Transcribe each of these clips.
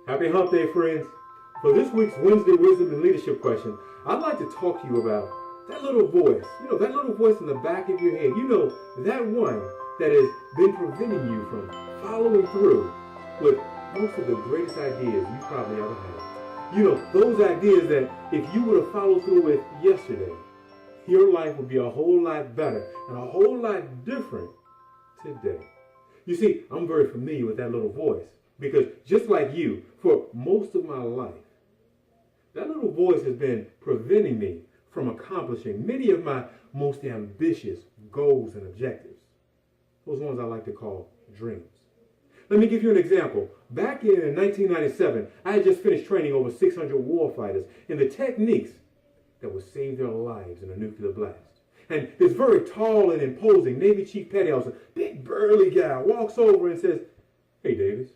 Happy Hump Day, friends. For this week's Wednesday Wisdom and Leadership question, I'd like to talk to you about that little voice. That little voice in the back of your head. That one that has been preventing you from following through with most of the greatest ideas you probably ever had. Those ideas that if you would have followed through with yesterday, your life would be a whole lot better and a whole lot different today. You see, I'm very familiar with that little voice because just like you, for most of my life, that little voice has been preventing me from accomplishing many of my most ambitious goals and objectives. Those ones I like to call dreams. Let me give you an example. Back in 1997, I had just finished training over 600 warfighters in the techniques that would save their lives in a nuclear blast. And this very tall and imposing Navy Chief Petty Officer, big burly guy, walks over and says, "Hey, Davis,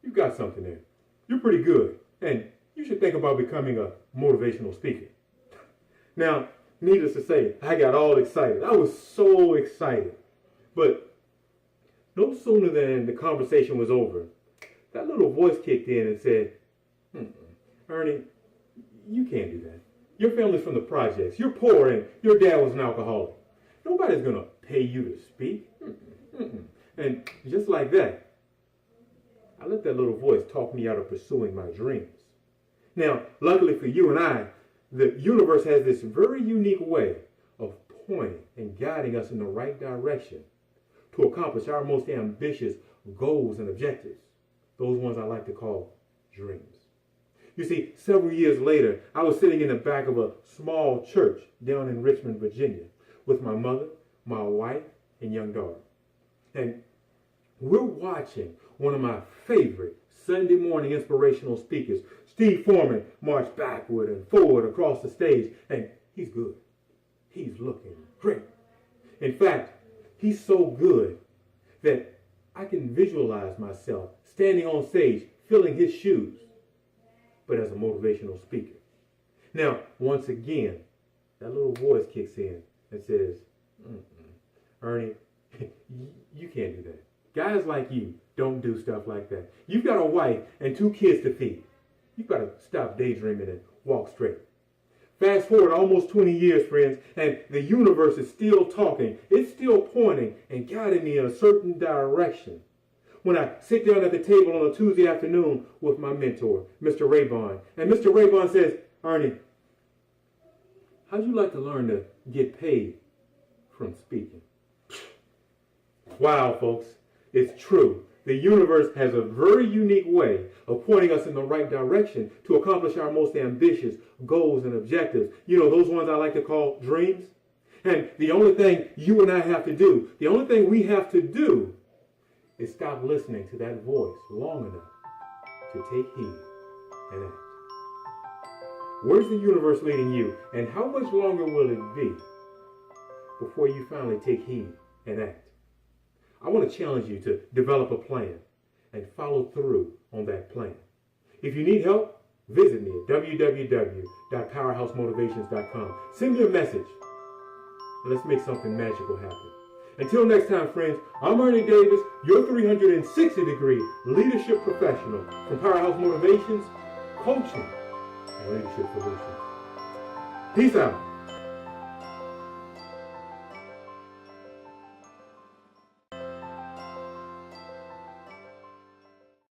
you've got something there. You're pretty good, and you should think about becoming a motivational speaker." Now, needless to say, I got all excited. I was so excited. But no sooner than the conversation was over, that little voice kicked in and said, "Ernie, you can't do that. Your family's from the projects. You're poor and your dad was an alcoholic. Nobody's going to pay you to speak." And just like that, I let that little voice talk me out of pursuing my dreams. Now, luckily for you and I, the universe has this very unique way of pointing and guiding us in the right direction to accomplish our most ambitious goals and objectives. Those ones I like to call dreams. You see, several years later, I was sitting in the back of a small church down in Richmond, Virginia, with my mother, my wife, and young daughter. And we're watching one of my favorite Sunday morning inspirational speakers, Steve Foreman, march backward and forward across the stage. And he's good. He's looking great. In fact, he's so good that I can visualize myself standing on stage, filling his shoes, but as a motivational speaker. Now, once again, that little voice kicks in and says, "Ernie, you can't do that. Guys like you don't do stuff like that. You've got a wife and 2 kids to feed. You've got to stop daydreaming and walk straight." Fast forward almost 20 years, friends, and the universe is still talking. It's still pointing and guiding me in a certain direction. When I sit down at the table on a Tuesday afternoon with my mentor, Mr. Raybon, and Mr. Raybon says, "Ernie, how'd you like to learn to get paid from speaking?" Wow, folks, it's true. The universe has a very unique way of pointing us in the right direction to accomplish our most ambitious goals and objectives. Those ones I like to call dreams. And the only thing you and I have to do, the only thing we have to do is stop listening to that voice long enough to take heed and act. Where's the universe leading you, and how much longer will it be before you finally take heed and act? I want to challenge you to develop a plan and follow through on that plan. If you need help, visit me at www.powerhousemotivations.com. Send me a message, and let's make something magical happen. Until next time, friends, I'm Ernie Davis, your 360-degree leadership professional from Powerhouse Motivations, Coaching, and Leadership Solutions. Peace out.